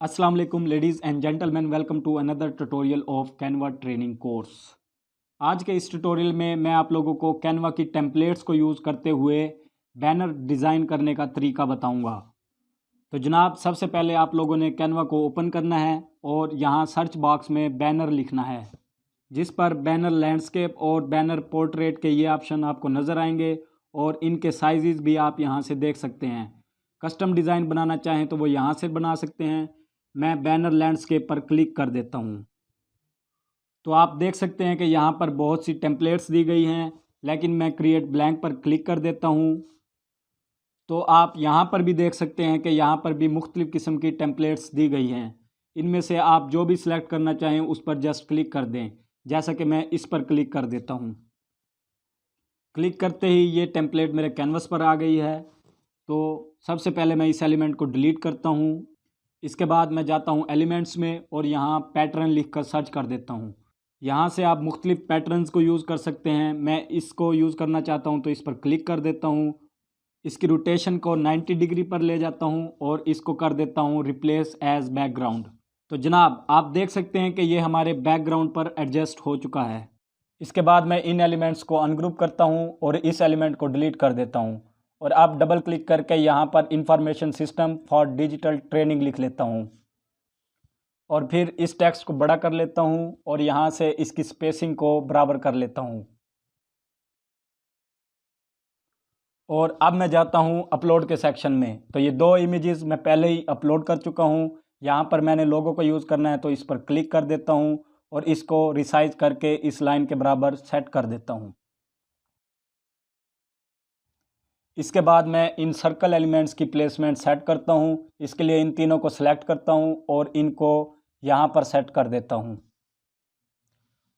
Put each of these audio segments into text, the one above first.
अस्सलाम वालेकुम ladies and gentleman, welcome to another tutorial of Canva training course. आज के इस ट्यूटोरियल में मैं आप लोगों को कैनवा की टेम्पलेट्स को यूज़ करते हुए बैनर डिज़ाइन करने का तरीका बताऊंगा। तो जनाब, सबसे पहले आप लोगों ने कैनवा को ओपन करना है और यहाँ सर्च बॉक्स में बैनर लिखना है, जिस पर बैनर लैंडस्केप और बैनर पोर्ट्रेट के ये ऑप्शन आपको नज़र आएंगे और इनके साइज़ भी आप यहाँ से देख सकते हैं। कस्टम डिज़ाइन बनाना चाहें तो वो यहाँ से बना सकते हैं। मैं बैनर लैंडस्केप पर क्लिक कर देता हूँ। तो आप देख सकते हैं कि यहाँ पर बहुत सी टेम्पलेट्स दी गई हैं, लेकिन मैं क्रिएट ब्लैंक पर क्लिक कर देता हूँ। तो आप यहाँ पर भी देख सकते हैं कि यहाँ पर भी मुख्तलिफ़ किस्म की टेम्पलेट्स दी गई हैं। इनमें से आप जो भी सिलेक्ट करना चाहें उस पर जस्ट क्लिक कर दें, जैसा कि मैं इस पर क्लिक कर देता हूँ। क्लिक करते ही ये टेम्पलेट मेरे कैनवस पर आ गई है। तो सबसे पहले मैं इस एलिमेंट को डिलीट करता हूँ। इसके बाद मैं जाता हूँ एलिमेंट्स में और यहाँ पैटर्न लिख कर सर्च कर देता हूँ। यहाँ से आप मुख्तलिफ़ पैटर्न्स को यूज़ कर सकते हैं। मैं इसको यूज़ करना चाहता हूँ तो इस पर क्लिक कर देता हूँ। इसकी रोटेशन को 90 डिग्री पर ले जाता हूँ और इसको कर देता हूँ रिप्लेस एज बैकग्राउंड। तो जनाब, आप देख सकते हैं कि ये हमारे बैकग्राउंड पर एडजस्ट हो चुका है। इसके बाद मैं इन एलिमेंट्स को अनग्रुप करता हूँ और इस एलिमेंट को डिलीट कर देता हूँ और अब डबल क्लिक करके यहाँ पर information system for digital training लिख लेता हूँ और फिर इस टेक्स्ट को बड़ा कर लेता हूँ और यहाँ से इसकी स्पेसिंग को बराबर कर लेता हूँ। और अब मैं जाता हूँ अपलोड के सेक्शन में। तो ये दो इमेजेस मैं पहले ही अपलोड कर चुका हूँ। यहाँ पर मैंने लोगो को यूज़ करना है तो इस पर क्लिक कर देता हूँ और इसको रिसाइज करके इस लाइन के बराबर सेट कर देता हूँ। इसके बाद मैं इन सर्कल एलिमेंट्स की प्लेसमेंट सेट करता हूँ। इसके लिए इन तीनों को सिलेक्ट करता हूँ और इनको यहाँ पर सेट कर देता हूँ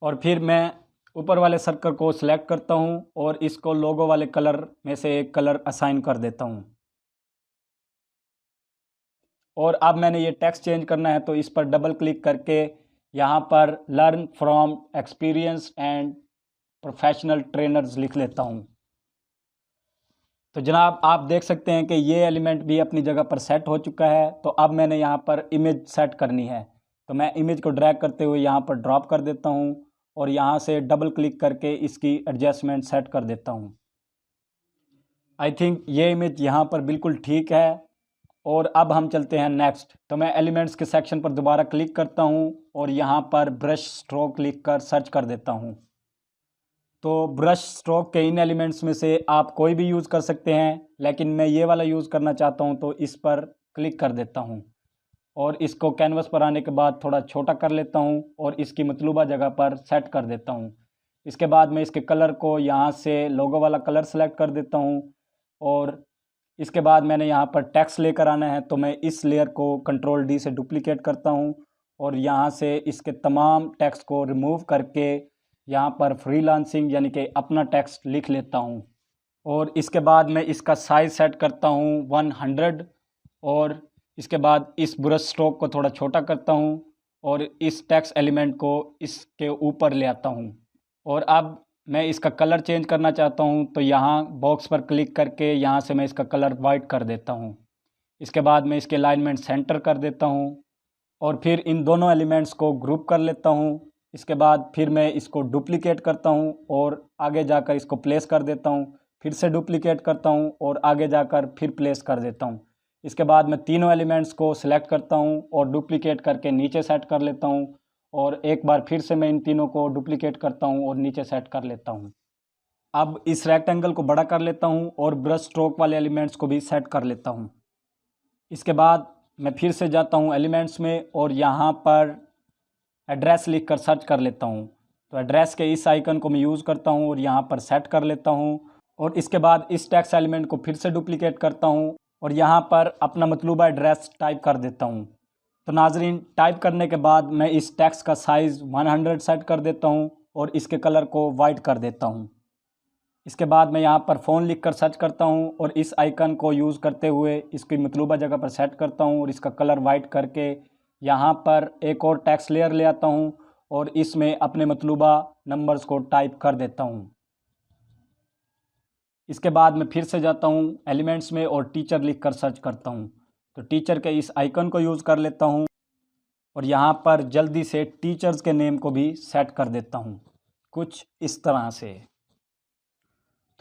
और फिर मैं ऊपर वाले सर्कल को सिलेक्ट करता हूँ और इसको लोगो वाले कलर में से एक कलर असाइन कर देता हूँ। और अब मैंने ये टेक्स्ट चेंज करना है तो इस पर डबल क्लिक करके यहाँ पर learn from experience and professional trainers लिख लेता हूँ। तो जनाब, आप देख सकते हैं कि ये एलिमेंट भी अपनी जगह पर सेट हो चुका है। तो अब मैंने यहाँ पर इमेज सेट करनी है। तो मैं इमेज को ड्रैग करते हुए यहाँ पर ड्रॉप कर देता हूँ और यहाँ से डबल क्लिक करके इसकी एडजस्टमेंट सेट कर देता हूँ। आई थिंक ये इमेज यहाँ पर बिल्कुल ठीक है। और अब हम चलते हैं नेक्स्ट। तो मैं एलिमेंट्स के सेक्शन पर दोबारा क्लिक करता हूँ और यहाँ पर ब्रश स्ट्रोक लिख कर सर्च कर देता हूँ। तो ब्रश स्ट्रोक के इन एलिमेंट्स में से आप कोई भी यूज़ कर सकते हैं, लेकिन मैं ये वाला यूज़ करना चाहता हूँ तो इस पर क्लिक कर देता हूँ और इसको कैनवस पर आने के बाद थोड़ा छोटा कर लेता हूँ और इसकी मतलूबा जगह पर सेट कर देता हूँ। इसके बाद मैं इसके कलर को यहाँ से लोगो वाला कलर सेलेक्ट कर देता हूँ और इसके बाद मैंने यहाँ पर टेक्स्ट लेकर आना है। तो मैं इस लेयर को कंट्रोल डी से डुप्लीकेट करता हूँ और यहाँ से इसके तमाम टेक्स्ट को रिमूव करके यहाँ पर फ्रीलांसिंग यानी कि अपना टेक्स्ट लिख लेता हूँ और इसके बाद मैं इसका साइज़ सेट करता हूँ 100 और इसके बाद इस ब्रश स्ट्रोक को थोड़ा छोटा करता हूँ और इस टेक्स्ट एलिमेंट को इसके ऊपर ले आता हूँ। और अब मैं इसका कलर चेंज करना चाहता हूँ तो यहाँ बॉक्स पर क्लिक करके यहाँ से मैं इसका कलर वाइट कर देता हूँ। इसके बाद मैं इसके अलाइनमेंट सेंटर कर देता हूँ और फिर इन दोनों एलिमेंट्स को ग्रुप कर लेता हूँ। इसके बाद फिर मैं इसको डुप्लीकेट करता हूँ और आगे जाकर इसको प्लेस कर देता हूँ। फिर से डुप्लीकेट करता हूँ और आगे जाकर फिर प्लेस कर देता हूँ। इसके बाद मैं तीनों एलिमेंट्स को सिलेक्ट करता हूँ और डुप्लीकेट करके नीचे सेट कर लेता हूँ और एक बार फिर से मैं इन तीनों को डुप्लीकेट करता हूँ और नीचे सेट कर लेता हूँ। अब इस रेक्टेंगल को बड़ा कर लेता हूँ और ब्रश स्ट्रोक वाले एलिमेंट्स को भी सेट कर लेता हूँ। इसके बाद मैं फिर से जाता हूँ एलिमेंट्स में और यहाँ पर एड्रेस लिख कर सर्च कर लेता हूँ। तो एड्रेस के इस आइकन को मैं यूज़ करता हूँ और यहाँ पर सेट कर लेता हूँ और इसके बाद इस टेक्स्ट एलिमेंट को फिर से डुप्लीकेट करता हूँ और यहाँ पर अपना मतलूबा एड्रेस टाइप कर देता हूँ। तो नाजरीन, टाइप करने के बाद मैं इस टेक्स्ट का साइज़ 100 सेट कर देता हूँ और इसके कलर को वाइट कर देता हूँ। इसके बाद मैं यहाँ पर फ़ोन लिख कर सर्च करता हूँ और इस आइकन को यूज़ करते हुए इसकी मतलूबा जगह पर सेट करता हूँ और इसका कलर वाइट करके यहाँ पर एक और टेक्स्ट लेयर ले आता हूँ और इसमें अपने मतलूबा नंबर्स को टाइप कर देता हूँ। इसके बाद मैं फिर से जाता हूँ एलिमेंट्स में और टीचर लिख कर सर्च करता हूँ। तो टीचर के इस आइकन को यूज़ कर लेता हूँ और यहाँ पर जल्दी से टीचर्स के नेम को भी सेट कर देता हूँ कुछ इस तरह से।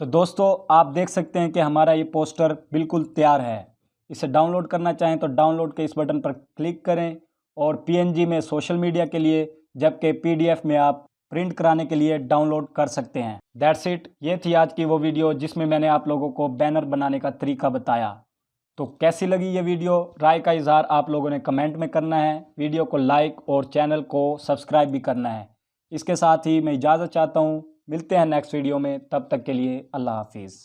तो दोस्तों आप देख सकते हैं कि हमारा ये पोस्टर बिल्कुल तैयार है। इसे डाउनलोड करना चाहें तो डाउनलोड के इस बटन पर क्लिक करें और पीएनजी में सोशल मीडिया के लिए, जबकि पीडीएफ में आप प्रिंट कराने के लिए डाउनलोड कर सकते हैं। That's it. ये थी आज की वो वीडियो जिसमें मैंने आप लोगों को बैनर बनाने का तरीका बताया। तो कैसी लगी ये वीडियो, राय का इजहार आप लोगों ने कमेंट में करना है। वीडियो को लाइक और चैनल को सब्सक्राइब भी करना है। इसके साथ ही मैं इजाज़त चाहता हूँ। मिलते हैं नेक्स्ट वीडियो में, तब तक के लिए अल्लाह हाफिज़।